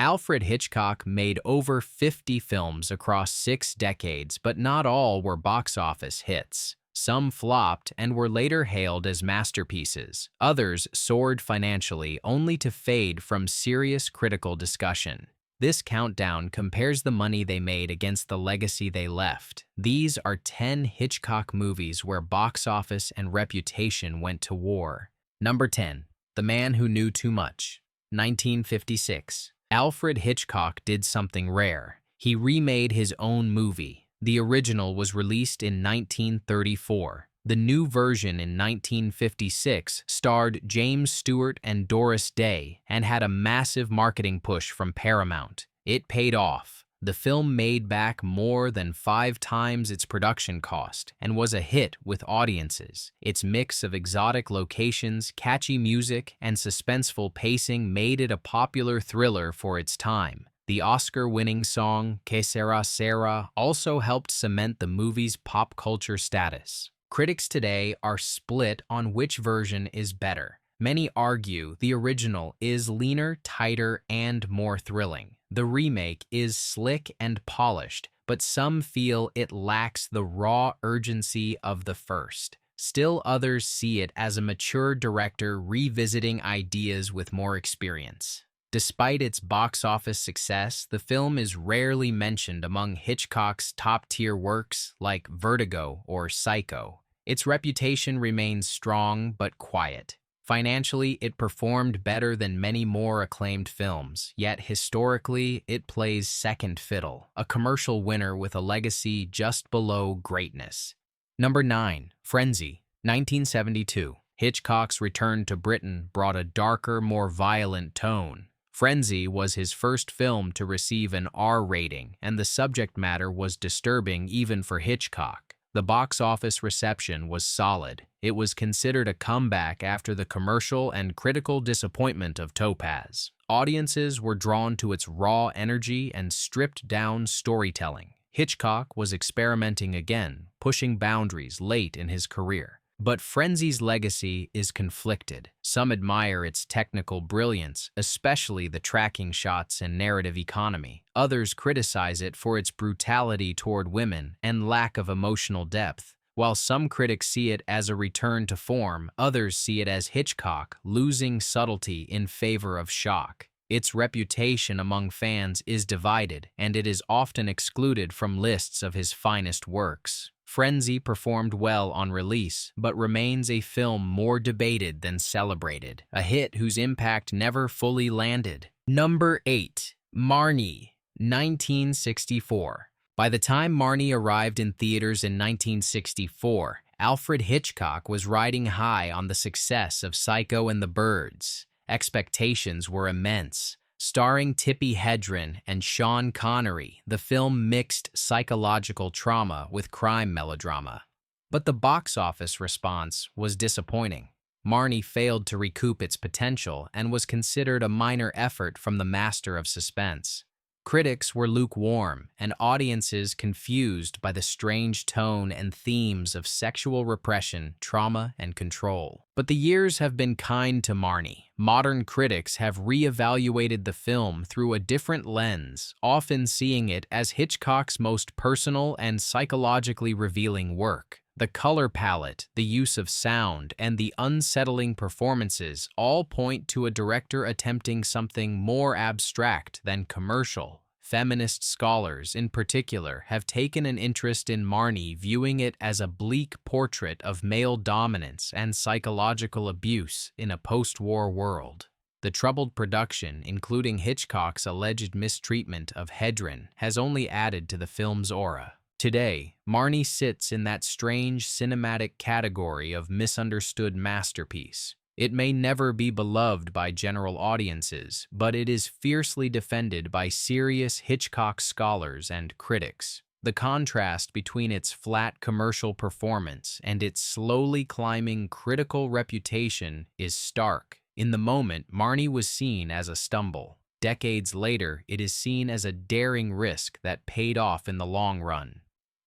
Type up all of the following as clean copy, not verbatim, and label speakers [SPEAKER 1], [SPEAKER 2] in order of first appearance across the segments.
[SPEAKER 1] Alfred Hitchcock made over 50 films across 6 decades, but not all were box office hits. Some flopped and were later hailed as masterpieces. Others soared financially only to fade from serious critical discussion. This countdown compares the money they made against the legacy they left. These are 10 Hitchcock movies where box office and reputation went to war. Number 10. The Man Who Knew Too Much, 1956. Alfred Hitchcock did something rare. He remade his own movie. The original was released in 1934. The new version in 1956 starred James Stewart and Doris Day and had a massive marketing push from Paramount. It paid off. The film made back more than 5 times its production cost and was a hit with audiences. Its mix of exotic locations, catchy music, and suspenseful pacing made it a popular thriller for its time. The Oscar-winning song Que Sera Sera also helped cement the movie's pop culture status. Critics today are split on which version is better. Many argue the original is leaner, tighter, and more thrilling. The remake is slick and polished, but some feel it lacks the raw urgency of the first. Still others see it as a mature director revisiting ideas with more experience. Despite its box office success, the film is rarely mentioned among Hitchcock's top-tier works like Vertigo or Psycho. Its reputation remains strong but quiet. Financially, it performed better than many more acclaimed films, yet historically, it plays second fiddle, a commercial winner with a legacy just below greatness. Number 9. Frenzy, 1972. Hitchcock's return to Britain brought a darker, more violent tone. Frenzy was his first film to receive an R rating, and the subject matter was disturbing even for Hitchcock. The box office reception was solid. It was considered a comeback after the commercial and critical disappointment of Topaz. Audiences were drawn to its raw energy and stripped-down storytelling. Hitchcock was experimenting again, pushing boundaries late in his career. But Frenzy's legacy is conflicted. Some admire its technical brilliance, especially the tracking shots and narrative economy. Others criticize it for its brutality toward women and lack of emotional depth. While some critics see it as a return to form, others see it as Hitchcock losing subtlety in favor of shock. Its reputation among fans is divided, and it is often excluded from lists of his finest works. Frenzy performed well on release, but remains a film more debated than celebrated, a hit whose impact never fully landed. Number 8. Marnie, 1964. By the time Marnie arrived in theaters in 1964, Alfred Hitchcock was riding high on the success of Psycho and the Birds. Expectations were immense. Starring Tippi Hedren and Sean Connery, the film mixed psychological trauma with crime melodrama. But the box office response was disappointing. Marnie failed to recoup its potential and was considered a minor effort from the master of suspense. Critics were lukewarm, and audiences confused by the strange tone and themes of sexual repression, trauma, and control. But the years have been kind to Marnie. Modern critics have re-evaluated the film through a different lens, often seeing it as Hitchcock's most personal and psychologically revealing work. The color palette, the use of sound, and the unsettling performances all point to a director attempting something more abstract than commercial. Feminist scholars, in particular, have taken an interest in Marnie, viewing it as a bleak portrait of male dominance and psychological abuse in a post-war world. The troubled production, including Hitchcock's alleged mistreatment of Hedren, has only added to the film's aura. Today, Marnie sits in that strange cinematic category of misunderstood masterpiece. It may never be beloved by general audiences, but it is fiercely defended by serious Hitchcock scholars and critics. The contrast between its flat commercial performance and its slowly climbing critical reputation is stark. In the moment, Marnie was seen as a stumble. Decades later, it is seen as a daring risk that paid off in the long run.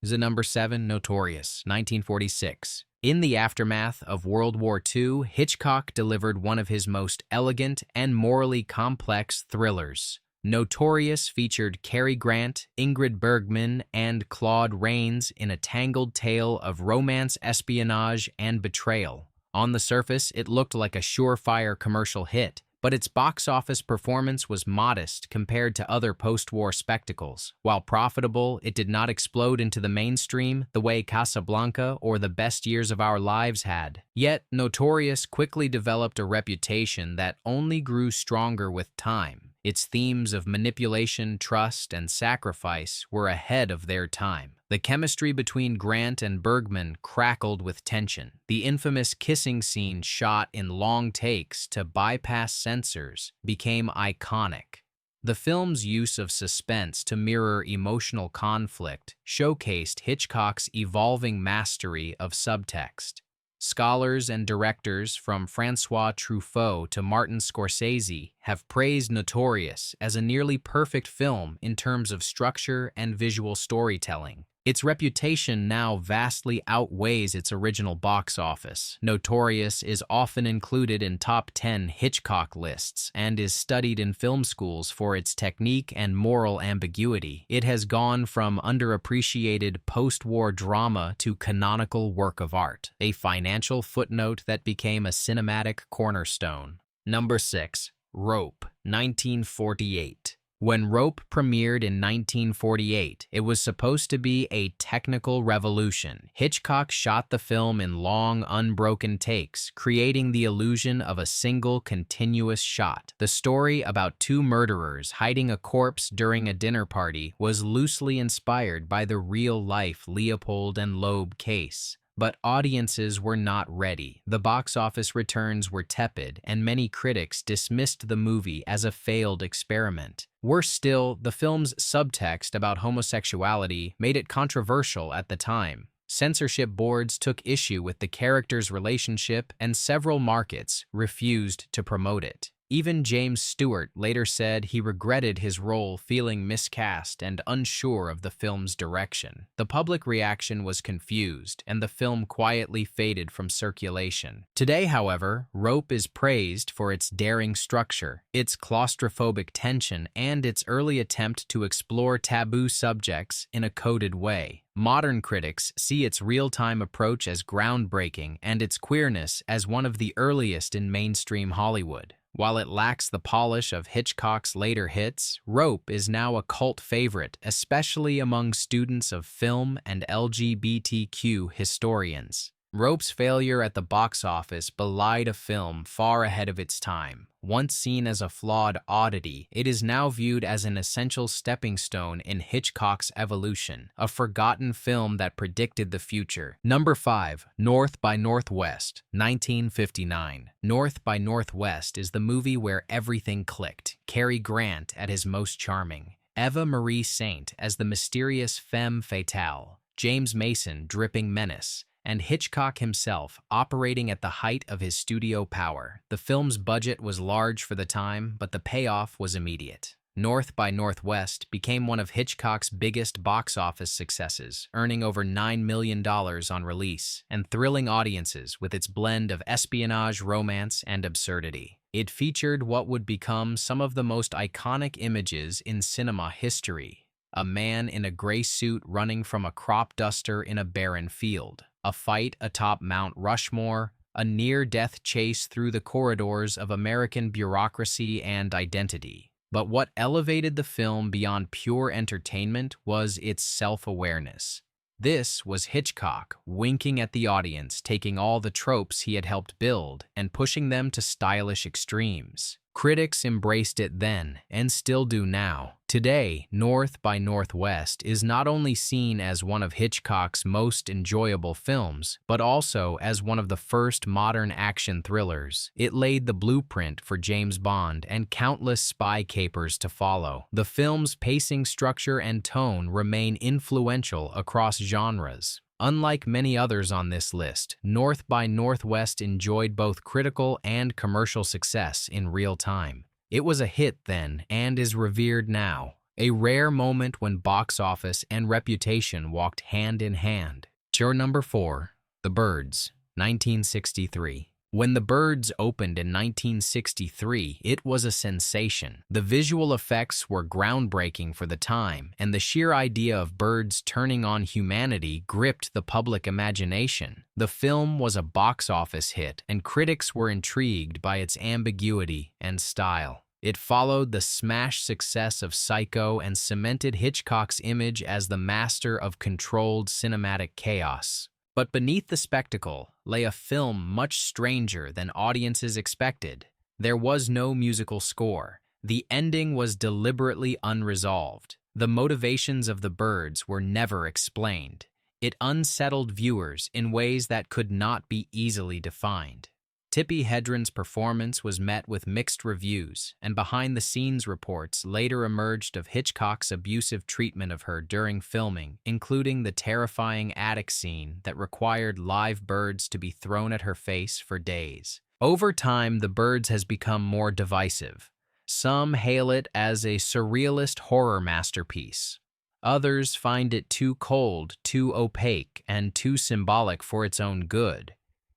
[SPEAKER 1] Number 7. Notorious, 1946. In the aftermath of World War II, Hitchcock delivered one of his most elegant and morally complex thrillers. Notorious featured Cary Grant, Ingrid Bergman, and Claude Rains in a tangled tale of romance, espionage, and betrayal. On the surface, it looked like a surefire commercial hit, but its box office performance was modest compared to other post-war spectacles. While profitable, it did not explode into the mainstream the way Casablanca or The Best Years of Our Lives had. Yet, Notorious quickly developed a reputation that only grew stronger with time. Its themes of manipulation, trust, and sacrifice were ahead of their time. The chemistry between Grant and Bergman crackled with tension. The infamous kissing scene shot in long takes to bypass censors became iconic. The film's use of suspense to mirror emotional conflict showcased Hitchcock's evolving mastery of subtext. Scholars and directors from Francois Truffaut to Martin Scorsese have praised Notorious as a nearly perfect film in terms of structure and visual storytelling. Its reputation now vastly outweighs its original box office. Notorious is often included in top 10 Hitchcock lists and is studied in film schools for its technique and moral ambiguity. It has gone from underappreciated post-war drama to canonical work of art, a financial footnote that became a cinematic cornerstone. Number 6. Rope, 1948. When Rope premiered in 1948, it was supposed to be a technical revolution. Hitchcock shot the film in long, unbroken takes, creating the illusion of a single, continuous shot. The story about two murderers hiding a corpse during a dinner party was loosely inspired by the real-life Leopold and Loeb case. But audiences were not ready. The box office returns were tepid, and many critics dismissed the movie as a failed experiment. Worse still, the film's subtext about homosexuality made it controversial at the time. Censorship boards took issue with the character's relationship, and several markets refused to promote it. Even James Stewart later said he regretted his role, feeling miscast and unsure of the film's direction. The public reaction was confused, and the film quietly faded from circulation. Today, however, Rope is praised for its daring structure, its claustrophobic tension, and its early attempt to explore taboo subjects in a coded way. Modern critics see its real-time approach as groundbreaking and its queerness as one of the earliest in mainstream Hollywood. While it lacks the polish of Hitchcock's later hits, Rope is now a cult favorite, especially among students of film and LGBTQ historians. Rope's failure at the box office belied a film far ahead of its time. Once seen as a flawed oddity, it is now viewed as an essential stepping stone in Hitchcock's evolution, a forgotten film that predicted the future. Number 5. North by Northwest, 1959. North by Northwest is the movie where everything clicked. Cary Grant at his most charming, Eva Marie Saint as the mysterious femme fatale, James Mason dripping menace, and Hitchcock himself operating at the height of his studio power. The film's budget was large for the time, but the payoff was immediate. North by Northwest became one of Hitchcock's biggest box office successes, earning over $9 million on release, and thrilling audiences with its blend of espionage, romance, and absurdity. It featured what would become some of the most iconic images in cinema history: a man in a gray suit running from a crop duster in a barren field, a fight atop Mount Rushmore, a near-death chase through the corridors of American bureaucracy and identity. But what elevated the film beyond pure entertainment was its self-awareness. This was Hitchcock winking at the audience, taking all the tropes he had helped build and pushing them to stylish extremes. Critics embraced it then, and still do now. Today, North by Northwest is not only seen as one of Hitchcock's most enjoyable films, but also as one of the first modern action thrillers. It laid the blueprint for James Bond and countless spy capers to follow. The film's pacing, structure, and tone remain influential across genres. Unlike many others on this list, North by Northwest enjoyed both critical and commercial success in real time. It was a hit then and is revered now, a rare moment when box office and reputation walked hand in hand. Number 4. The Birds, 1963. When The Birds opened in 1963, it was a sensation. The visual effects were groundbreaking for the time, and the sheer idea of birds turning on humanity gripped the public imagination. The film was a box office hit, and critics were intrigued by its ambiguity and style. It followed the smash success of Psycho and cemented Hitchcock's image as the master of controlled cinematic chaos. But beneath the spectacle lay a film much stranger than audiences expected. There was no musical score. The ending was deliberately unresolved. The motivations of the birds were never explained. It unsettled viewers in ways that could not be easily defined. Tippi Hedren's performance was met with mixed reviews, and behind-the-scenes reports later emerged of Hitchcock's abusive treatment of her during filming, including the terrifying attic scene that required live birds to be thrown at her face for days. Over time, The Birds has become more divisive. Some hail it as a surrealist horror masterpiece. Others find it too cold, too opaque, and too symbolic for its own good.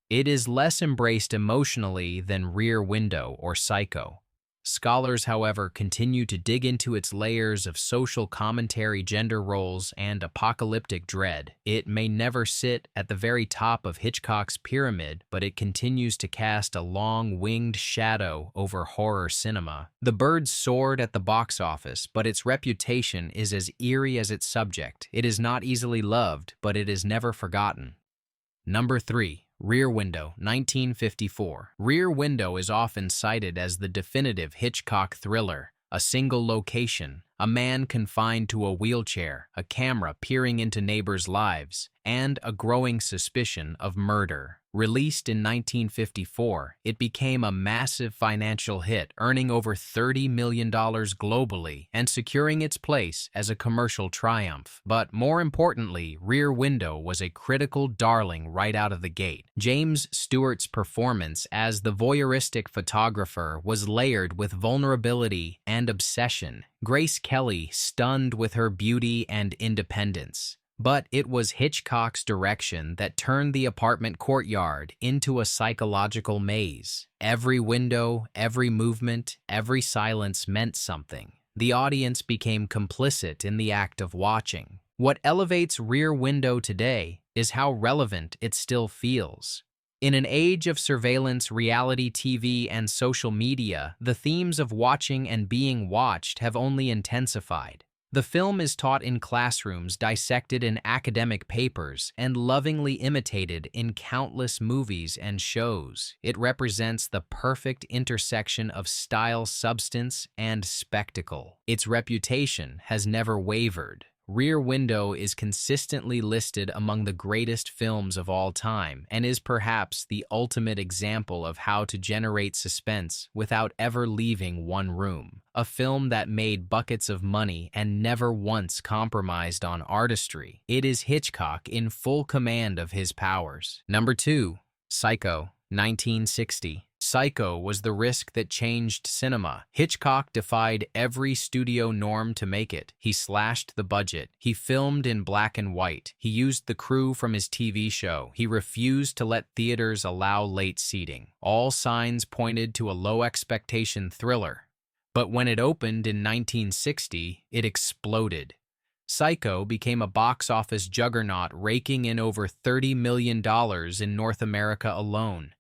[SPEAKER 1] It is less embraced emotionally than Rear Window or Psycho. Scholars, however, continue to dig into its layers of social commentary, gender roles, and apocalyptic dread. It may never sit at the very top of Hitchcock's pyramid, but it continues to cast a long, winged shadow over horror cinema. The Birds soared at the box office, but its reputation is as eerie as its subject. It is not easily loved, but it is never forgotten. Number 3. Rear Window, 1954. Rear Window is often cited as the definitive Hitchcock thriller. A single location, a man confined to a wheelchair, a camera peering into neighbors' lives, and a growing suspicion of murder. Released in 1954, it became a massive financial hit, earning over $30 million globally and securing its place as a commercial triumph. But more importantly, Rear Window was a critical darling right out of the gate. James Stewart's performance as the voyeuristic photographer was layered with vulnerability and obsession. Grace Kelly stunned with her beauty and independence. But it was Hitchcock's direction that turned the apartment courtyard into a psychological maze. Every window, every movement, every silence meant something. The audience became complicit in the act of watching. What elevates Rear Window today is how relevant it still feels. In an age of surveillance, reality TV, and social media, the themes of watching and being watched have only intensified. The film is taught in classrooms, dissected in academic papers, and lovingly imitated in countless movies and shows. It represents the perfect intersection of style, substance, and spectacle. Its reputation has never wavered. Rear Window is consistently listed among the greatest films of all time and is perhaps the ultimate example of how to generate suspense without ever leaving one room. A film that made buckets of money and never once compromised on artistry. It is Hitchcock in full command of his powers. Number 2. Psycho, 1960. Psycho was the risk that changed cinema. Hitchcock defied every studio norm to make it. He slashed the budget. He filmed in black and white. He used the crew from his TV show. He refused to let theaters allow late seating. All signs pointed to a low-expectation thriller. But when it opened in 1960, it exploded. Psycho became a box office juggernaut, raking in over $30 million in North America alone.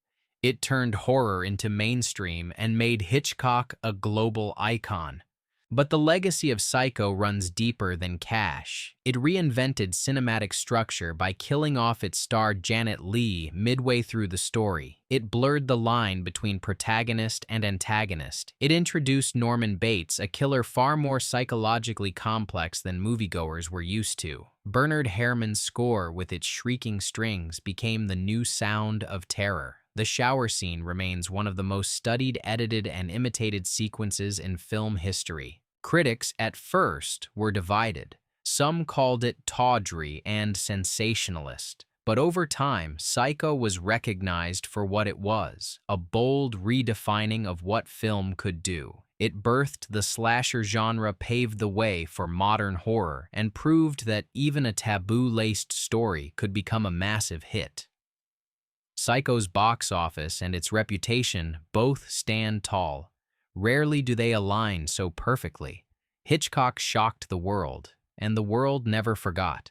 [SPEAKER 1] It turned horror into mainstream and made Hitchcock a global icon. But the legacy of Psycho runs deeper than cash. It reinvented cinematic structure by killing off its star Janet Leigh midway through the story. It blurred the line between protagonist and antagonist. It introduced Norman Bates, a killer far more psychologically complex than moviegoers were used to. Bernard Herrmann's score, with its shrieking strings, became the new sound of terror. The shower scene remains one of the most studied, edited, and imitated sequences in film history. Critics, at first, were divided. Some called it tawdry and sensationalist. But over time, Psycho was recognized for what it was, a bold redefining of what film could do. It birthed the slasher genre, paved the way for modern horror, and proved that even a taboo-laced story could become a massive hit. Psycho's box office and its reputation both stand tall. Rarely do they align so perfectly. Hitchcock shocked the world, and the world never forgot.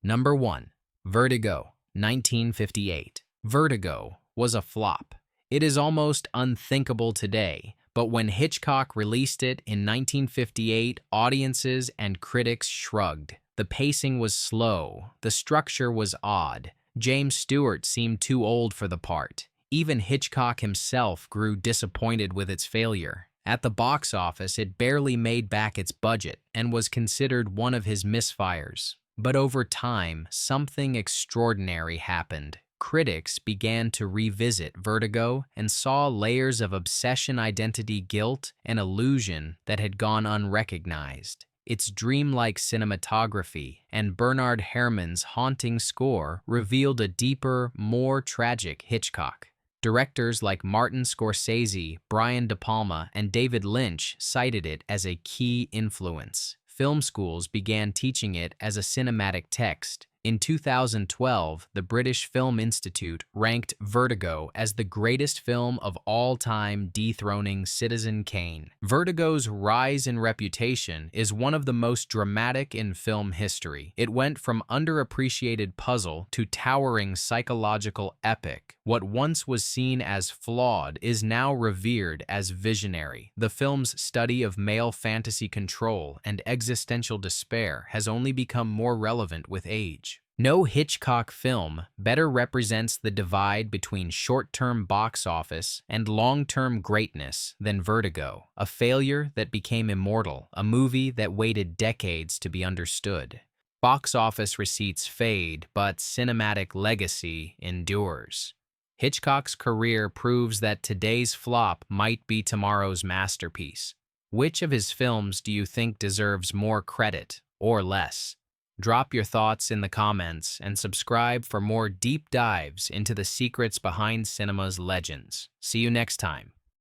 [SPEAKER 1] Number 1. Vertigo, 1958. Vertigo was a flop. It is almost unthinkable today, but when Hitchcock released it in 1958, audiences and critics shrugged. The pacing was slow, the structure was odd. James Stewart seemed too old for the part. Even Hitchcock himself grew disappointed with its failure. At the box office, it barely made back its budget and was considered one of his misfires. But over time, something extraordinary happened. Critics began to revisit Vertigo and saw layers of obsession, identity, guilt, and illusion that had gone unrecognized. Its dreamlike cinematography and Bernard Herrmann's haunting score revealed a deeper, more tragic Hitchcock. Directors like Martin Scorsese, Brian De Palma, and David Lynch cited it as a key influence. Film schools began teaching it as a cinematic text. In 2012, the British Film Institute ranked Vertigo as the greatest film of all time, dethroning Citizen Kane. Vertigo's rise in reputation is one of the most dramatic in film history. It went from underappreciated puzzle to towering psychological epic. What once was seen as flawed is now revered as visionary. The film's study of male fantasy control and existential despair has only become more relevant with age. No Hitchcock film better represents the divide between short-term box office and long-term greatness than Vertigo, a failure that became immortal, a movie that waited decades to be understood. Box office receipts fade, but cinematic legacy endures. Hitchcock's career proves that today's flop might be tomorrow's masterpiece. Which of his films do you think deserves more credit or less? Drop your thoughts in the comments and subscribe for more deep dives into the secrets behind cinema's legends. See you next time.